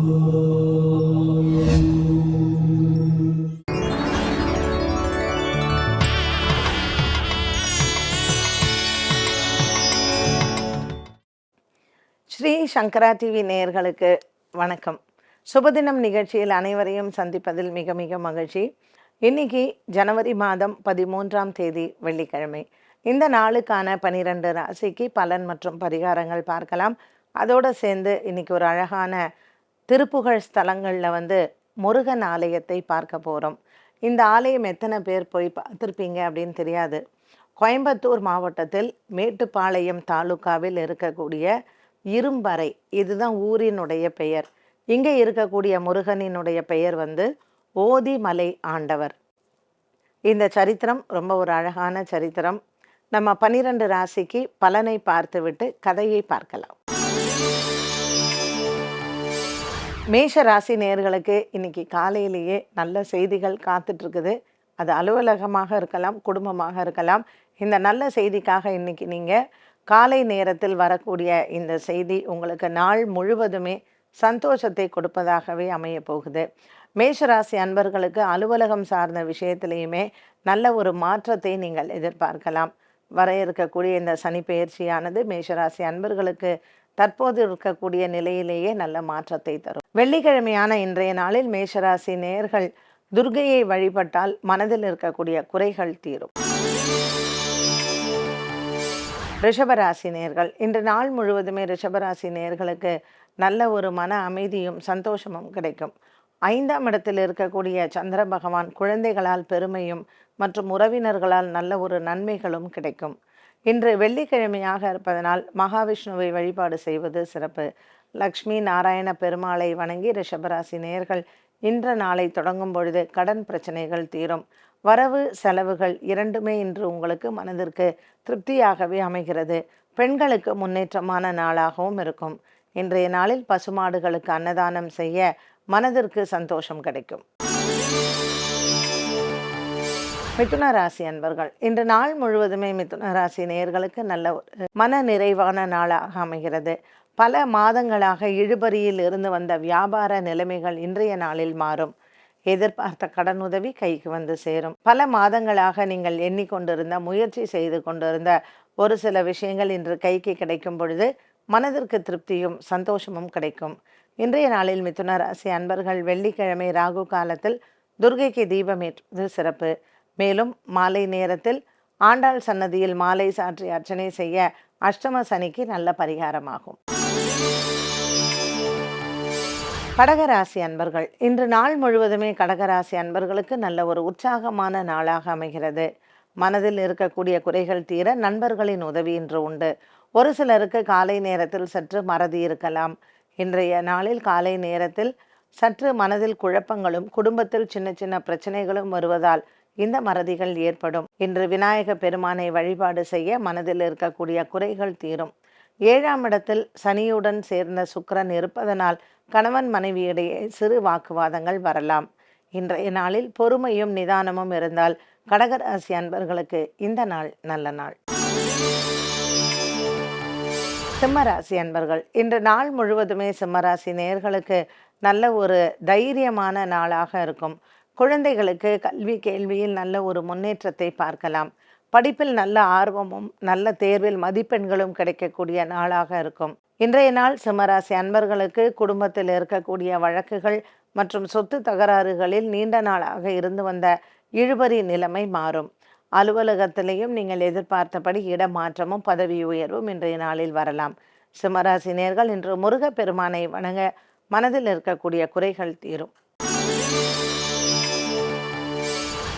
ஸ்ரீ சங்கரா TV நேயர்களுக்கு வணக்கம். சுபதினம் நிகழ்ச்சியில் அனைவரையும் சந்திப்பதில் மிக மிக மகிழ்ச்சி. இன்னைக்கு ஜனவரி மாதம் 13ஆம் தேதி வெள்ளிக்கிழமை. இந்த நாளுக்கான 12 ராசிக்கு பலன் மற்றும் பரிகாரங்கள் பார்க்கலாம். அதோடு சேர்ந்து இன்னைக்கு ஒரு அழகான திருப்புகழ் ஸ்தலங்களில் முருகன் ஆலயத்தை பார்க்க போகிறோம். இந்த ஆலயம் எத்தனை பேர் போய் பார்த்துருப்பீங்க அப்படின்னு தெரியாது. கோயம்புத்தூர் மாவட்டத்தில் மேட்டுப்பாளையம் தாலுக்காவில் இருக்கக்கூடிய இரும்பறை, இதுதான் ஊரினுடைய பெயர். இங்கே இருக்கக்கூடிய முருகனினுடைய பெயர் ஓதிமலை ஆண்டவர். இந்த சரித்திரம் ரொம்ப ஒரு அழகான சரித்திரம். நம்ம 12 ராசிக்கு பலனை பார்த்துவிட்டு கதையை பார்க்கலாம். மேஷ ராசி நேயர்களுக்கு இன்னைக்கு காலையிலேயே நல்ல செய்திகள் காத்துட்ருக்குது. அது அலுவலகமாக இருக்கலாம், குடும்பமாக இருக்கலாம். இந்த நல்ல செய்திக்காக இன்னைக்கு நீங்கள் காலை நேரத்தில் வரக்கூடிய இந்த செய்தி உங்களுக்கு நாள் முழுவதுமே சந்தோஷத்தை கொடுப்பதாகவே அமைய போகுது. மேஷராசி அன்பர்களுக்கு அலுவலகம் சார்ந்த விஷயத்திலையுமே நல்ல ஒரு மாற்றத்தை நீங்கள் எதிர்பார்க்கலாம். வர இருக்கக்கூடிய இந்த சனி பெயர்ச்சியானது மேஷராசி அன்பர்களுக்கு தற்போது இருக்கக்கூடிய நிலையிலேயே நல்ல மாற்றத்தை தரும். வெள்ளிக்கிழமையான இன்றைய நாளில் மேஷராசி நேயர்கள் துர்க்கையை வழிபட்டால் மனதில் இருக்கக்கூடிய குறைகள் தீரும். ரிஷபராசி நேயர்கள், இன்று நாள் முழுவதுமே ரிஷபராசி நேயர்களுக்கு நல்ல ஒரு மன அமைதியும் சந்தோஷமும் கிடைக்கும். 5ஆம் இடத்தில் இருக்கக்கூடிய சந்திர பகவான் குழந்தைகளால் பெருமையும் மற்றும் உறவினர்களால் நல்ல ஒரு நன்மைகளும் கிடைக்கும். இன்று வெள்ளிக்கிழமையாக இருப்பதனால் மகாவிஷ்ணுவை வழிபாடு செய்வது சிறப்பு. லக்ஷ்மி நாராயண பெருமாளை வணங்கி ரிஷபராசி நேயர்கள் இன்று நாளை தொடங்கும் பொழுது கடன் பிரச்சனைகள் தீரும். வரவு செலவுகள் இரண்டுமே இன்று உங்களுக்கு மனதிற்கு திருப்தியாகவே அமைகிறது. பெண்களுக்கு முன்னேற்றமான நாளாகவும் இருக்கும். இன்றைய நாளில் பசுமாடுகளுக்கு அன்னதானம் செய்ய மனதிற்கு சந்தோஷம் கிடைக்கும். மிதுன ராசி அன்பர்கள், இன்று நாள் முழுவதுமே மிதுன ராசி நேயர்களுக்கு நல்ல ஒரு மன நிறைவான நாளாக அமைகிறது. பல மாதங்களாக இழுபறியில் இருந்து வந்த வியாபார நிலைமைகள் இன்றைய நாளில் மாறும். எதிர்பார்த்த கடன் உதவி கைக்கு சேரும். பல மாதங்களாக நீங்கள் எண்ணிக்கொண்டிருந்த முயற்சி செய்து கொண்டிருந்த ஒரு சில விஷயங்கள் இன்று கைக்கு கிடைக்கும் பொழுது மனதிற்கு திருப்தியும் சந்தோஷமும் கிடைக்கும். இன்றைய நாளில் மிதுன ராசி அன்பர்கள் வெள்ளிக்கிழமை ராகு காலத்தில் துர்க்கைக்கு தீபமேற்றுவது சிறப்பு. மேலும் மாலை நேரத்தில் ஆண்டாள் சன்னதியில் மாலை சாற்றி அர்ச்சனை செய்ய அஷ்டம சனிக்கு நல்ல பரிகாரமாகும். கடகராசி அன்பர்கள், இன்று நாள் முழுவதுமே கடகராசி அன்பர்களுக்கு நல்ல ஒரு உற்சாகமான நாளாக அமைகிறது. மனதில் இருக்கக்கூடிய குறைகள் தீர நண்பர்களின் உதவி இன்று உண்டு. ஒரு சிலருக்கு காலை நேரத்தில் சற்று மறதி இருக்கலாம். இன்றைய நாளில் காலை நேரத்தில் சற்று மனதில் குழப்பங்களும் குடும்பத்தில் சின்ன சின்ன பிரச்சனைகளும் வருவதால் இந்த மறதிகள் ஏற்படும். இன்று விநாயக பெருமானை வழிபாடு செய்ய மனதில் இருக்கக்கூடிய குறைகள் தீரும். 7ஆம் இடத்தில் சனியுடன் சேர்ந்த சுக்கிரன் இருப்பதனால் கணவன் மனைவியிடையே சிறு வாக்குவாதங்கள் வரலாம். இன்றைய நாளில் பொறுமையும் நிதானமும் இருந்தால் கடகராசி அன்பர்களுக்கு இந்த நாள் நல்ல நாள். சிம்மராசி அன்பர்கள், இன்று நாள் முழுவதுமே சிம்மராசி நேயர்களுக்கு நல்ல ஒரு தைரியமான நாளாக இருக்கும். குழந்தைகளுக்கு கல்வி கேள்வியில் நல்ல ஒரு முன்னேற்றத்தை பார்க்கலாம். படிப்பில் நல்ல ஆர்வமும் நல்ல தேர்வில் மதிப்பெண்களும் கிடைக்கக்கூடிய நாளாக இருக்கும். இன்றைய நாள் சிம்மராசி அன்பர்களுக்கு குடும்பத்தில் இருக்கக்கூடிய வழக்குகள் மற்றும் சொத்து தகராறுகளில் நீண்ட நாளாக இருந்து வந்த இழுபறி நிலைமை மாறும். அலுவலகத்திலேயும் நீங்கள் எதிர்பார்த்தபடி இடமாற்றமும் பதவி உயர்வும் இன்றைய நாளில் வரலாம். சிம்மராசி நேயர்கள் இன்று முருகப்பெருமானை வணங்க மனதில் இருக்கக்கூடிய குறைகள் தீரும்.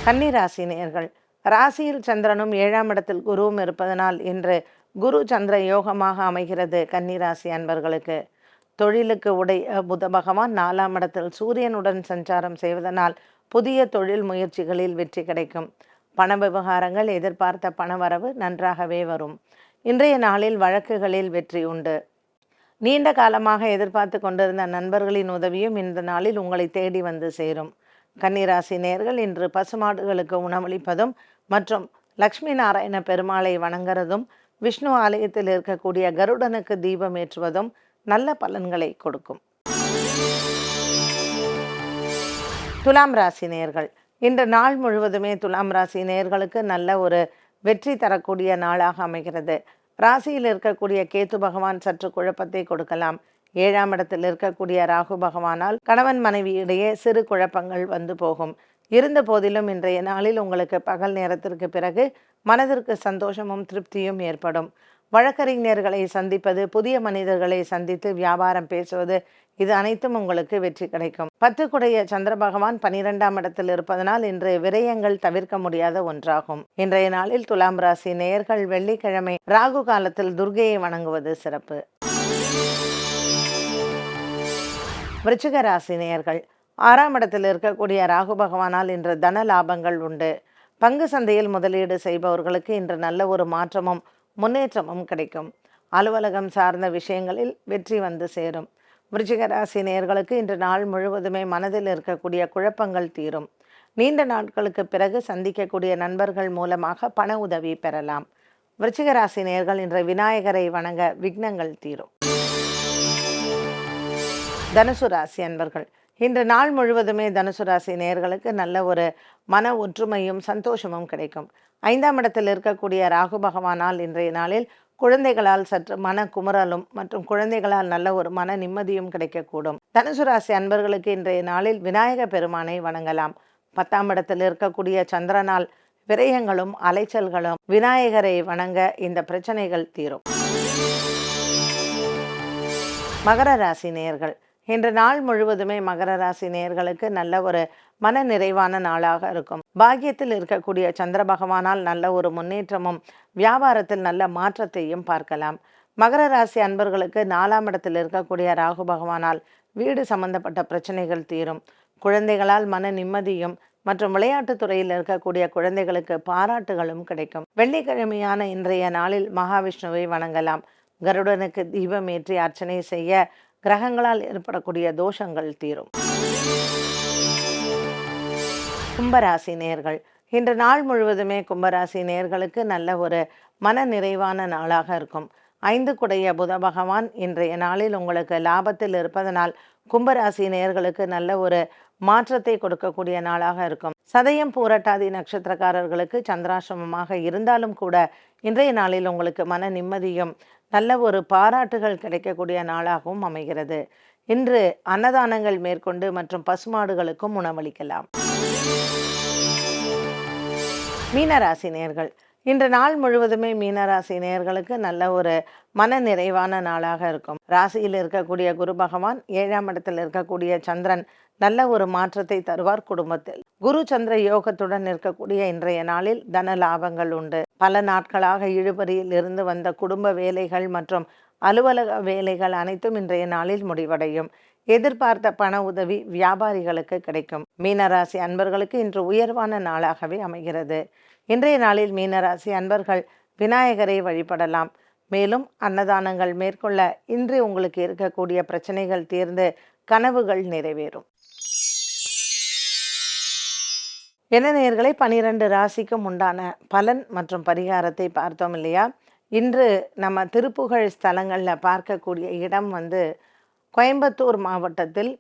கன்னிராசி நேயர்கள், ராசியில் சந்திரனும் 7ஆம் இடத்தில் குருவும் இருப்பதனால் இன்று குரு சந்திர யோகமாக அமைகிறது. கன்னிராசி அன்பர்களுக்கு தொழிலுக்கு உடைய புத பகவான் 4ஆம் இடத்தில் சூரியனுடன் சஞ்சாரம் செய்வதனால் புதிய தொழில் முயற்சிகளில் வெற்றி கிடைக்கும். பண விவகாரங்கள் எதிர்பார்த்த பணவரவு நன்றாகவே வரும். இன்றைய நாளில் வழக்குகளில் வெற்றி உண்டு. நீண்ட காலமாக எதிர்பார்த்து கொண்டிருந்த நண்பர்களின் உதவியும் இந்த நாளில் உங்களை தேடி சேரும். கன்னிராசி நேயர்கள் இன்று பசுமாடுகளுக்கு உணவளிப்பதும் மற்றும் லக்ஷ்மி நாராயண பெருமாளை வணங்குறதும் விஷ்ணு ஆலயத்தில் இருக்கக்கூடிய கருடனுக்கு தீபம் ஏற்றுவதும் நல்ல பலன்களை கொடுக்கும். துலாம் ராசி நேயர்கள், இன்று நாள் முழுவதுமே துலாம் ராசி நேயர்களுக்கு நல்ல ஒரு வெற்றி தரக்கூடிய நாளாக அமைகிறது. ராசியில் இருக்கக்கூடிய கேத்து பகவான் சற்று குழப்பத்தை கொடுக்கலாம். 7ஆம் இடத்தில் இருக்கக்கூடிய ராகு பகவானால் கணவன் மனைவி இடையே சிறு குழப்பங்கள் வந்து போகும். இருந்த போதிலும் இன்றைய நாளில் உங்களுக்கு பகல் நேரத்திற்கு பிறகு மனதிற்கு சந்தோஷமும் திருப்தியும் ஏற்படும். வழக்கறிஞர்களை சந்திப்பது, புதிய மனிதர்களை சந்தித்து வியாபாரம் பேசுவது, இது அனைத்தும் உங்களுக்கு வெற்றி கிடைக்கும். 10 குடைய சந்திர பகவான் 12ஆம் இடத்தில் இருப்பதனால் இன்று விரயங்கள் தவிர்க்க முடியாத ஒன்றாகும். இன்றைய நாளில் துலாம் ராசி நேயர்கள் வெள்ளிக்கிழமை ராகு காலத்தில் துர்க்கையை வணங்குவது சிறப்பு. விருச்சிக ராசி நேயர்கள், 6ஆம் இடத்தில் இருக்கக்கூடிய ராகு பகவானால் இன்று தன லாபங்கள் உண்டு. பங்கு சந்தையில் முதலீடு செய்பவர்களுக்கு இன்று நல்ல ஒரு மாற்றமும் முன்னேற்றமும் கிடைக்கும். அலுவலகம் சார்ந்த விஷயங்களில் வெற்றி வந்து சேரும். விருச்சிக ராசி நேயர்களுக்கு இன்று நாள் முழுவதுமே மனதில் இருக்கக்கூடிய குழப்பங்கள் தீரும். நீண்ட நாட்களுக்கு பிறகு சந்திக்கக்கூடிய நண்பர்கள் மூலமாக பண உதவி பெறலாம். விருச்சிக ராசி நேயர்கள் இன்று விநாயகரை வணங்க விக்னங்கள் தீரும். தனுசு ராசி அன்பர்கள், இன்று நாள் முழுவதுமே தனுசு ராசி நேயர்களுக்கு நல்ல ஒரு மன ஒற்றுமையும் சந்தோஷமும் கிடைக்கும். 5ஆம் இடத்தில் இருக்கக்கூடிய ராகு பகவானால் இன்றைய நாளில் குழந்தைகளால் சற்று மன குமுறலும் மற்றும் குழந்தைகளால் நல்ல ஒரு மன நிம்மதியும் கிடைக்கக்கூடும். தனுசு ராசி அன்பர்களுக்கு இன்றைய நாளில் விநாயக பெருமானை வணங்கலாம். 10ஆம் இடத்தில் இருக்கக்கூடிய சந்திரனால் விரயங்களும் அலைச்சல்களும், விநாயகரை வணங்க இந்த பிரச்சனைகள் தீரும். மகர ராசி நேயர்கள், இன்று நாள் முழுவதுமே மகர ராசி நேயர்களுக்கு நல்ல ஒரு மன நிறைவான நாளாக இருக்கும். பாக்கியத்தில் இருக்கக்கூடிய சந்திர பகவானால் நல்ல ஒரு முன்னேற்றமும் வியாபாரத்தில் நல்ல மாற்றத்தையும் பார்க்கலாம். மகர ராசி அன்பர்களுக்கு 4ஆம் இடத்தில் இருக்கக்கூடிய ராகு பகவானால் வீடு சம்பந்தப்பட்ட பிரச்சனைகள் தீரும். குழந்தைகளால் மன நிம்மதியும் மற்றும் விளையாட்டுத் துறையில் இருக்கக்கூடிய குழந்தைகளுக்கு பாராட்டுகளும் கிடைக்கும். வெள்ளிக்கிழமையான இன்றைய நாளில் மகாவிஷ்ணுவை வணங்கலாம். கருடனுக்கு தீபமேற்றி அர்ச்சனை செய்ய கிரகங்களால் ஏற்படக்கூடிய தோஷங்கள் தீரும். கும்பராசி நேயர்கள், இன்று நாள் முழுவதுமே கும்பராசி நேயர்களுக்கு நல்ல ஒரு மன நிறைவான நாளாக இருக்கும். 5 குடைய புத பகவான் இன்றைய நாளில் உங்களுக்கு லாபத்தில் இருப்பதனால் கும்பராசி நேயர்களுக்கு நல்ல ஒரு மாற்றத்தை கொடுக்கக்கூடிய நாளாக இருக்கும். சதயம் பூரட்டாதி நட்சத்திரக்காரர்களுக்கு சந்திராசிரமமாக இருந்தாலும் கூட இன்றைய நாளில் உங்களுக்கு மன நிம்மதியும் நல்ல ஒரு பாராட்டுகள் கிடைக்கக்கூடிய நாளாகவும் அமைகிறது. இன்று அன்னதானங்கள் மேற்கொண்டு மற்றும் பசுமாடுகளுக்கும் உணவளிக்கலாம். மீனராசி நேயர்கள், இன்று நாள் முழுவதுமே மீனராசி நேயர்களுக்கு நல்ல ஒரு மன நிறைவான நாளாக இருக்கும். ராசியில் இருக்கக்கூடிய குரு பகவான், 7ஆம் இடத்தில் இருக்கக்கூடிய சந்திரன் நல்ல ஒரு மாற்றத்தை தருவார். குடும்பத்தில் குரு சந்திர யோகத்துடன் இருக்கக்கூடிய இன்றைய நாளில் தன லாபங்கள் உண்டு. பல நாட்களாக இழுபறியில் இருந்து வந்த குடும்ப வேலைகள் மற்றும் அலுவலக வேலைகள் அனைத்தும் இன்றைய நாளில் முடிவடையும். எதிர்பார்த்த பண உதவி வியாபாரிகளுக்கு கிடைக்கும். மீனராசி அன்பர்களுக்கு இன்று உயர்வான நாளாகவே அமைகிறது. இன்றைய நாளில் மீனராசி அன்பர்கள் விநாயகரை வழிபடலாம். மேலும் அன்னதானங்கள் மேற்கொள்ள இன்று உங்களுக்கு இருக்கக்கூடிய பிரச்சனைகள் தீர்ந்து கனவுகள் நிறைவேறும். என்ன நேயர்களை, 12 ராசிக்கும் உண்டான பலன் மற்றும் பரிகாரத்தை பார்த்தோம் இல்லையா? இன்று நம்ம திருப்புகழ் ஸ்தலங்களில் பார்க்கக்கூடிய இடம் கோயம்புத்தூர் மாவட்டத்தில்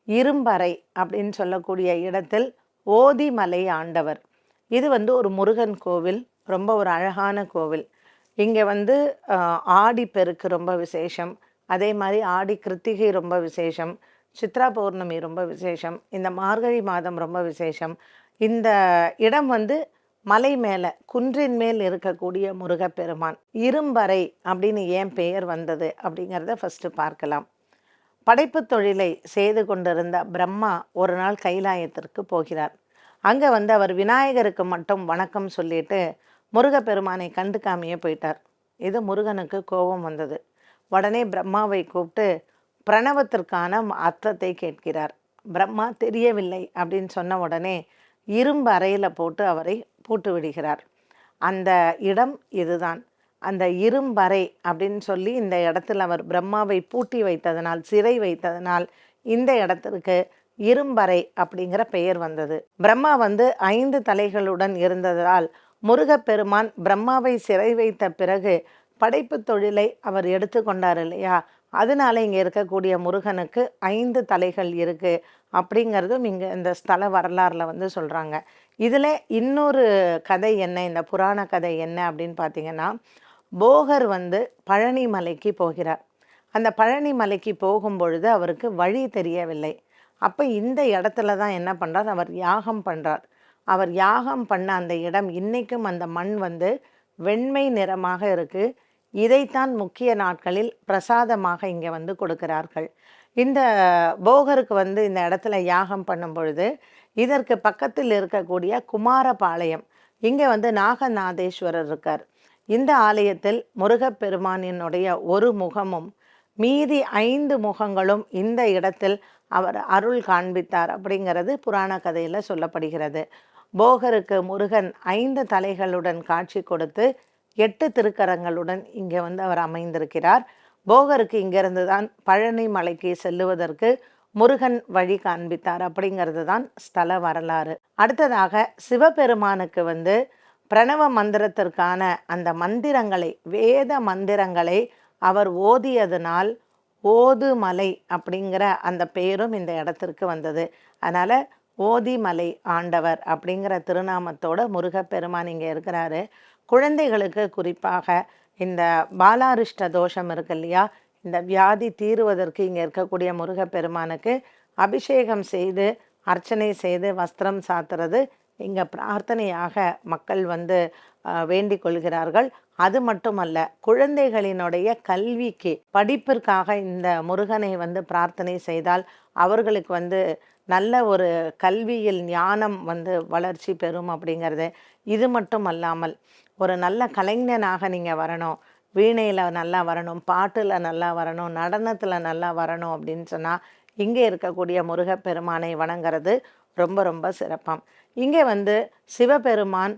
இரும்பறை அப்படின்னு சொல்லக்கூடிய இடத்தில் ஓதிமலை ஆண்டவர். இது ஒரு முருகன் கோவில், ரொம்ப ஒரு அழகான கோவில். இங்கே ஆடி பெருக்கு ரொம்ப விசேஷம். அதே மாதிரி ஆடி கிருத்திகை ரொம்ப விசேஷம். சித்ரா பௌர்ணமி ரொம்ப விசேஷம். இந்த மார்கழி மாதம் ரொம்ப விசேஷம். இந்த இடம் மலை மேலே குன்றின் மேல் இருக்கக்கூடிய முருகப்பெருமான். இரும்பறை அப்படின்னு ஏன் பெயர் வந்தது அப்படிங்கிறத ஃபஸ்ட்டு பார்க்கலாம். படைப்பு தொழிலை செய்து கொண்டிருந்த பிரம்மா ஒரு நாள் கைலாயத்திற்கு போகிறார். அங்கே அவர் விநாயகருக்கு மட்டும் வணக்கம் சொல்லிட்டு முருகப்பெருமானை கண்டுக்காமையே போயிட்டார். இது முருகனுக்கு கோபம் வந்தது. உடனே பிரம்மாவை கூப்பிட்டு பிரணவத்திற்கான அர்த்தத்தை கேட்கிறார். பிரம்மா தெரியவில்லை அப்படின்னு சொன்ன உடனே இரும்பு அறையில் போட்டு அவரை பூட்டு விடுகிறார். அந்த இடம் இதுதான். அந்த இரும்பறை அப்படின்னு சொல்லி இந்த இடத்தில் அவர் பிரம்மாவை பூட்டி வைத்ததனால், சிறை வைத்ததனால் இந்த இடத்திற்கு இரும்பறை அப்படிங்கிற பெயர் வந்தது. பிரம்மா 5 தலைகளுடன் இருந்ததால் முருகப்பெருமான் பிரம்மாவை சிறை வைத்த பிறகு படைப்பு தொழிலை அவர் எடுத்துக்கொண்டார் இல்லையா? அதனால இங்கே இருக்கக்கூடிய முருகனுக்கு 5 தலைகள் இருக்குது அப்படிங்கிறதும் இங்கே இந்த ஸ்தல வரலாறில் வந்து சொல்கிறாங்க. இதில் இன்னொரு கதை என்ன, இந்த புராண கதை என்ன அப்படின்னு பார்த்தீங்கன்னா, போகர் வந்து பழனி மலைக்கு போகிறார். அந்த பழனி மலைக்கு போகும்பொழுது அவருக்கு வழி தெரியவில்லை. அப்போ இந்த இடத்துல தான் என்ன பண்ணுறார், அவர் யாகம் பண்ணுறார். அவர் யாகம் பண்ண அந்த இடம் இன்றைக்கும் அந்த மண் வந்து வெண்மை நிறமாக இருக்குது. இதைத்தான் முக்கிய நாட்களில் பிரசாதமாக இங்கே வந்து கொடுக்கிறார்கள். இந்த போகருக்கு வந்து இந்த இடத்துல யாகம் பண்ணும் பொழுது இதற்கு பக்கத்தில் இருக்கக்கூடிய குமாரபாளையம், இங்கே வந்து நாகநாதேஸ்வரர் இருக்கார். இந்த ஆலயத்தில் முருகப்பெருமானினுடைய ஒரு முகமும் மீதி 5 முகங்களும் இந்த இடத்தில் அவர் அருள் காண்பித்தார் அப்படிங்கிறது புராண கதையில் சொல்லப்படுகிறது. போகருக்கு முருகன் 5 தலைகளுடன் காட்சி கொடுத்து 8 திருக்கரங்களுடன் இங்கே வந்து அவர் அமைந்திருக்கிறார். போகருக்கு இங்கிருந்து தான் பழனி மலைக்கு செல்லுவதற்கு முருகன் வழி காண்பித்தார் அப்படிங்கிறது தான் ஸ்தல வரலாறு. அடுத்ததாக சிவபெருமானுக்கு வந்து பிரணவ மந்திரத்திற்கான அந்த மந்திரங்களை, வேத மந்திரங்களை அவர் ஓதியதனால் ஓதுமலை அப்படிங்கிற அந்த பெயரும் இந்த இடத்திற்கு வந்தது. அதனால் ஓதிமலை ஆண்டவர் அப்படிங்கிற திருநாமத்தோட முருகப்பெருமான் இங்கே இருக்கிறாரு. குழந்தைகளுக்கு குறிப்பாக இந்த பாலாரிஷ்ட தோஷம் இருக்கு இல்லையா, இந்த வியாதி தீருவதற்கு இங்கே இருக்கக்கூடிய முருகப்பெருமானுக்கு அபிஷேகம் செய்து அர்ச்சனை செய்து வஸ்திரம் சாத்துறது இங்கே பிரார்த்தனையாக மக்கள் வந்து வேண்டிக் கொள்கிறார்கள். அது மட்டுமல்ல, குழந்தைகளினுடைய கல்விக்கு, படிப்பிற்காக இந்த முருகனை வந்து பிரார்த்தனை செய்தால் அவர்களுக்கு வந்து நல்ல ஒரு கல்வியில் ஞானம் வந்து வளர்ச்சி பெறும் அப்படிங்கிறது. இது மட்டும் அல்லாமல் ஒரு நல்ல கலைஞனாக நீங்கள் வரணும், வீணையில் நல்லா வரணும், பாட்டில் நல்லா வரணும், நடனத்தில் நல்லா வரணும் அப்படின்னு சொன்னால் இங்கே இருக்கக்கூடிய முருகப்பெருமானை வணங்குறது ரொம்ப ரொம்ப சிறப்பாம். இங்கே வந்து சிவபெருமான்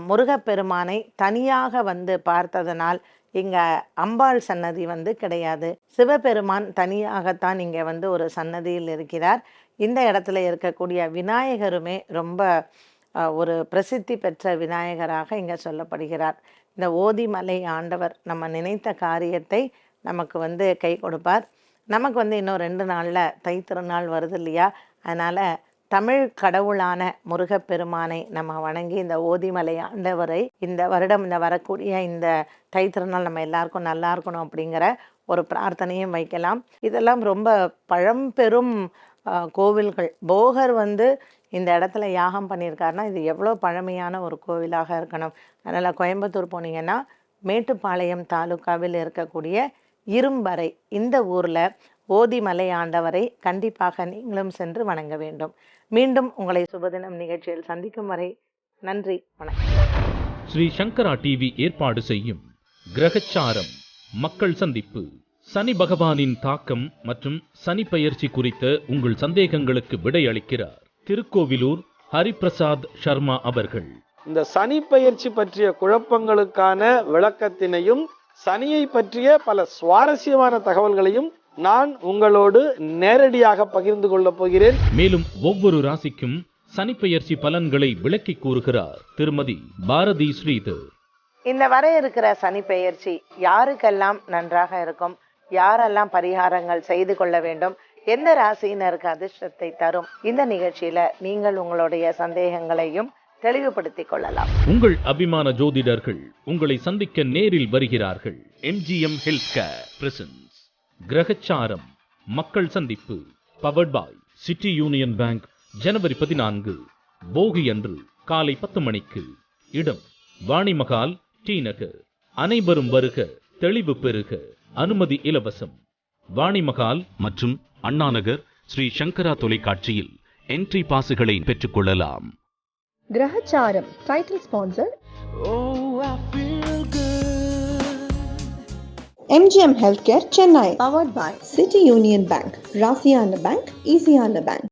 முருகப்பெருமானை தனியாக வந்து பார்த்ததனால் இங்கே அம்பாள் சன்னதி வந்து கிடையாது. சிவபெருமான் தனியாகத்தான் இங்கே வந்து ஒரு சன்னதியில் இருக்கிறார். இந்த இடத்துல இருக்கக்கூடிய விநாயகருமே ரொம்ப ஒரு பிரசித்தி பெற்ற விநாயகராக இங்கே சொல்லப்படுகிறார். இந்த ஓதிமலை ஆண்டவர் நம்ம நினைத்த காரியத்தை நமக்கு வந்து கை கொடுப்பார். நமக்கு வந்து இன்னும் 2 நாளில் தைத்திருநாள் வருது இல்லையா, அதனால் தமிழ் கடவுளான முருகப்பெருமானை நம்ம வணங்கி இந்த ஓதிமலை ஆண்டவரை இந்த வருடம் இந்த வரக்கூடிய இந்த தைத்திருநாள் நம்ம எல்லாருக்கும் நல்லா இருக்கணும் அப்படிங்கிற ஒரு பிரார்த்தனையும் வைக்கலாம். இதெல்லாம் ரொம்ப பழம்பெரும் கோவில்கள். போகர் வந்து இந்த இடத்துல யாகம் பண்ணியிருக்காருன்னா இது எவ்வளோ பழமையான ஒரு கோவிலாக இருக்கணும். அதனால் கோயம்புத்தூர் போனீங்கன்னா மேட்டுப்பாளையம் தாலுக்காவில் இருக்கக்கூடிய இரும்பறை, இந்த ஊரில் ஓதிமலை ஆண்டவரை கண்டிப்பாக நீங்களும் சென்று வணங்க வேண்டும். மீண்டும் உங்களை சுபதினம் நிகழ்ச்சியில் சந்திக்கும் வரை நன்றி, வணக்கம். ஸ்ரீ சங்கரா டிவி ஏற்பாடு செய்யும் கிரகச்சாரம் மக்கள் சந்திப்பு, சனி பகவானின் தாக்கம் மற்றும் சனி பெயர்ச்சி குறித்த உங்கள் சந்தேகங்களுக்கு விடையளிக்கிறார் திருக்கோவிலூர் ஹரிபிரசாத் சர்மா அவர்கள். இந்த சனி பெயர்ச்சி பற்றிய குழப்பங்களுக்கான விளக்கத்தினையும் சனியை பற்றிய பல சுவாரஸ்யமான தகவல்களையும் நான் உங்களோடு நேரடியாக பகிர்ந்து கொள்ளப் போகிறேன். மேலும் ஒவ்வொரு ராசிக்கும் சனிப்பெயர்ச்சி பலன்களை விளக்கி கூறுகிறார் திருமதி பாரதி ஸ்ரீதர். இந்த வர இருக்கிற சனி பெயர்ச்சி யாருக்கெல்லாம் நன்றாக இருக்கும், யாரெல்லாம் பரிகாரங்கள் செய்து கொள்ள வேண்டும், எந்த ராசியினருக்கு அதிர்ஷ்டத்தை தரும், இந்த நிகழ்ச்சியில நீங்கள் உங்களுடைய சந்தேகங்களையும் தெளிவுபடுத்திக் கொள்ளலாம். உங்கள் அபிமான ஜோதிடர்கள் உங்களை சந்திக்க நேரில் வருகிறார்கள். MGM ஹெல்த் கேர் பிரசன்ஸ் கிரகச்சாரம் மக்கள் சந்திப்பு, powered by City Union Bank. ஜனவரி 14 போகி அன்று காலை 10 மணிக்கு. இடம் வாணிமகால், டி நகர். அனைவரும் வருக, தெளிவு பெறுக. அனுமதி இலவசம். வாணிமகால் மற்றும் அண்ணா நகர் ஸ்ரீ சங்கரா தொலைக்காட்சியில் என்ட்ரி பாசுகளை பெற்றுக்கொள்ளலாம். கிரகச்சாரம் title sponsor MGM Healthcare Chennai, powered by City Union Bank, Rasiana Bank, Easyana Bank.